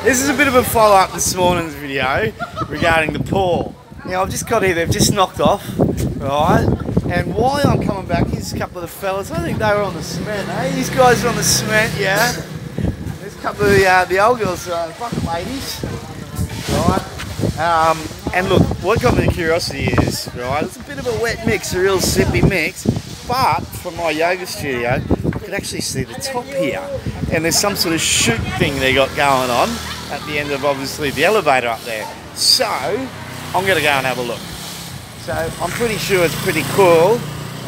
This is a bit of a follow-up this morning's video regarding the pour. Now I've just got here, they've just knocked off, right? And while I'm coming back, here's a couple of the fellas. I think they were on the cement, eh? These guys are on the cement, yeah. There's a couple of the old girls, bucket ladies, right? And look, what got me the curiosity is, right, it's a bit of a wet mix, a real sippy mix, but from my yoga studio, I could actually see the top here. And there's some sort of chute thing they got going on at the end of, obviously, the elevator up there. So, I'm going to go and have a look. So, I'm pretty sure it's pretty cool.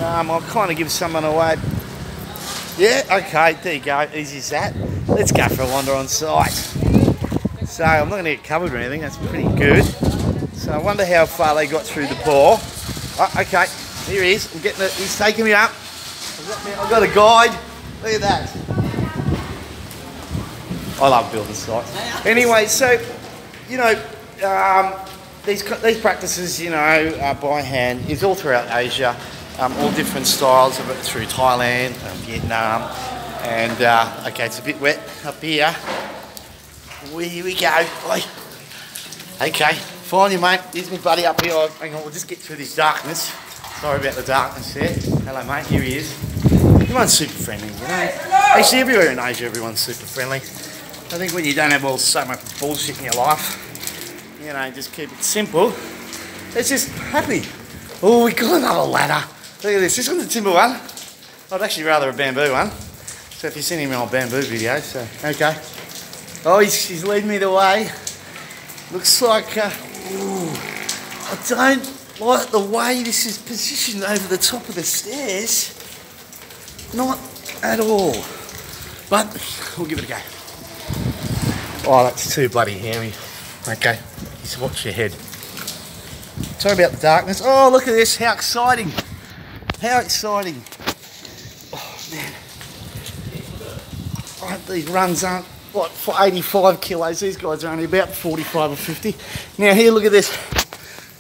I'll kind of give someone away. Yeah, okay, there you go, easy as that. Let's go for a wander on site. So, I'm not going to get covered or anything, that's pretty good. So, I wonder how far they got through the pour. Oh, okay, here he is, I'm getting it, he's taking me up. I've got a guide, look at that. I love building sites. Anyway, so, you know, these practices, you know, by hand is all throughout Asia, all different styles of it through Thailand and Vietnam. And, okay, it's a bit wet up here. Here we go. Oi. Okay, fine you mate. Here's my buddy up here. Hang on, we'll just get through this darkness. Sorry about the darkness there. Hello mate, here he is. Everyone's super friendly, you know. Actually, everywhere in Asia, everyone's super friendly. I think when you don't have all so much bullshit in your life, you know, just keep it simple. It's just happy. Oh, we got another ladder. Look at this. This one's a timber one. I'd actually rather a bamboo one. So if you've seen him in my bamboo video, so okay. Oh, he's leading me the way. Looks like, ooh, I don't like the way this is positioned over the top of the stairs. Not at all. But we'll give it a go. Oh, that's too bloody hairy. Okay, just watch your head. Sorry about the darkness. Oh, look at this, how exciting. How exciting. Oh, man. Right, these runs aren't, what, for 85 kilos. These guys are only about 45 or 50. Now here, look at this.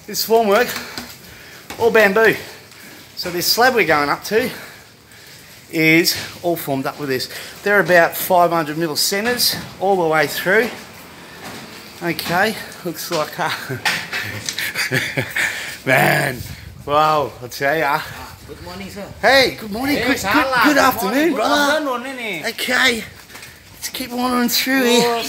This formwork, all bamboo. So this slab we're going up to is all formed up with this. They're about 500 mil centres all the way through. Okay, looks like man, wow, I'll tell ya. Good morning, sir. Hey, good morning, good afternoon, brother. Okay, let's keep wandering through here.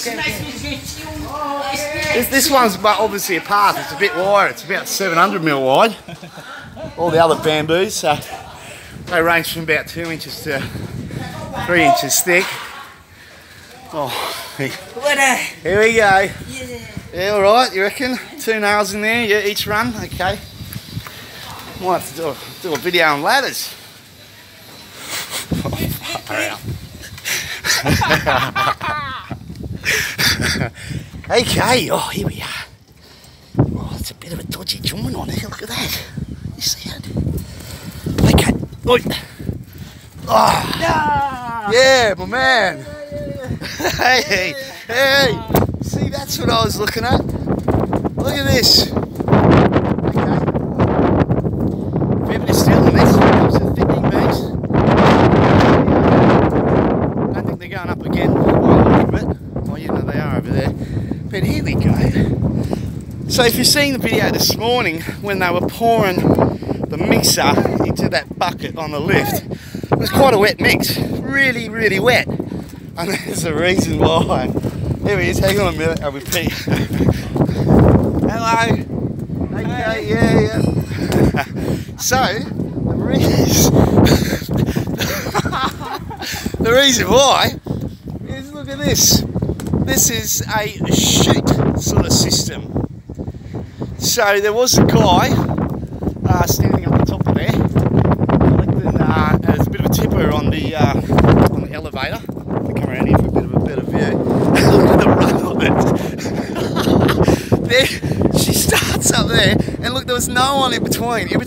This one's obviously a path, it's a bit wide, it's about 700 mil wide. All the other bamboos, so they range from about 2 inches to 3 inches thick. Oh, here we go. Yeah, all right, you reckon? 2 nails in there, yeah, each run, okay. Might have to do a video on ladders. Okay, oh, here we are. Oh, it's a bit of a dodgy joint on here, look at that. You see it? Okay, oi. Oh, yeah, my man. Hey, hey, see, that's what I was looking at. Look at this. Okay. Fair bit of steel in this. Some thickening beams. I don't think they're going up again by a little bit. Oh, yeah, no, they are over there. But here we go. So if you're seeing the video this morning when they were pouring the mixer into that bucket on the lift, it was quite a wet mix. Really, really wet. And there's a reason why. Here he is, hang on a minute, I'll repeat. Hello. Okay, yeah. So, the reason why is, look at this. This is a chute sort of system. So there was a guy standing up the top of there, collecting, there's a bit of a tipper on the elevator. Come around here for a bit of a better view. Look at the run on it. There, she starts up there, and look, there was no one in between there.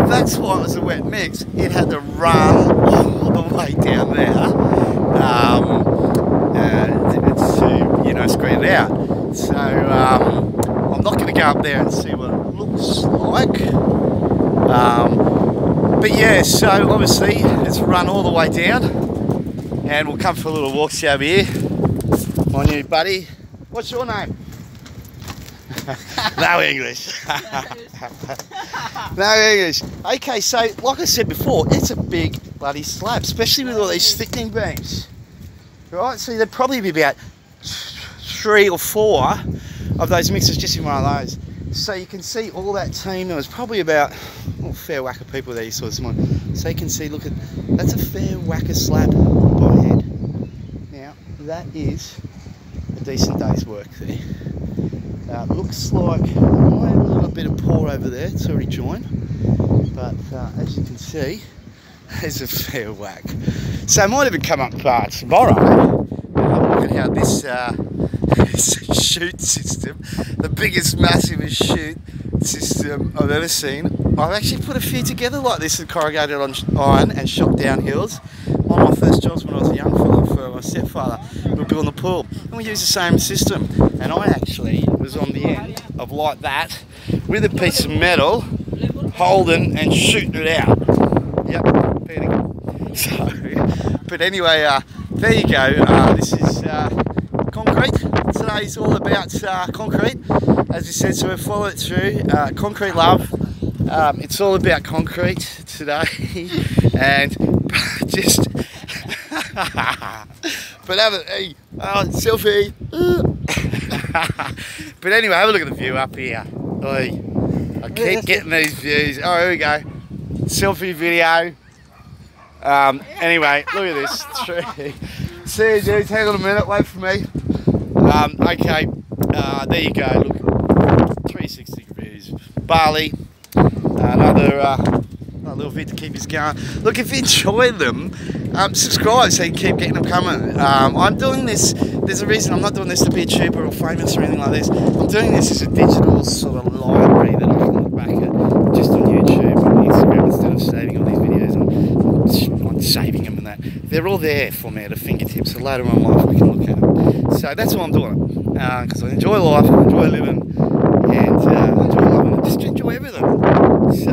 That's why it was a wet mix. It had to run all the way down there to, you know, screen it out. So I'm not going to go up there and see what it looks like. But yeah, so obviously it's run all the way down. And we'll come for a little walk over here. My new buddy, What's your name? No English. No English. Okay, so like I said before, it's a big bloody slab, especially with all these thickening beams. Right, so there'd probably be about 3 or 4 of those mixers just in one of those. So you can see all that team. There was probably about a fair whack of people there you saw this morning. So you can see, look at, that's a fair whack of slab by hand. Now, that is a decent day's work there. Looks like I might have a little bit of pour over there, it's already joined. But as you can see, there's a fair whack. So I might even come up tomorrow and have a look at how this chute system, the biggest, massivest chute system I've ever seen. I've actually put a few together like this and corrugated on iron and shot down hills. One of my first jobs when I was a young fellow for my stepfather, we were building a pool and we used the same system. And I actually was on the end of like that with a piece of metal, holding and shooting it out. Yep, fair to go. So, but anyway, there you go. This is concrete. Today's all about concrete, as you said, so we'll follow it through. Concrete love. It's all about concrete today, and just but have a hey, selfie. But anyway, have a look at the view up here. Oi, I keep getting these views. Oh, here we go. Selfie video. Anyway, look at this tree. See you, dudes. Hang on a minute. Wait for me. Okay. There you go. Look, 360 degrees. Bali. Another little vid to keep us going. Look, if you enjoy them, subscribe so you can keep getting them coming. I'm doing this, there's a reason I'm not doing this to be a tuber or famous or anything like this. I'm doing this as a digital sort of library that I can look back at just on YouTube and Instagram instead of saving all these videos. I'm saving them and that. They're all there for me at a fingertip, so later on in life we can look at them. So that's why I'm doing it. Because I enjoy life, I enjoy living, and I enjoy loving it, just enjoy everything. So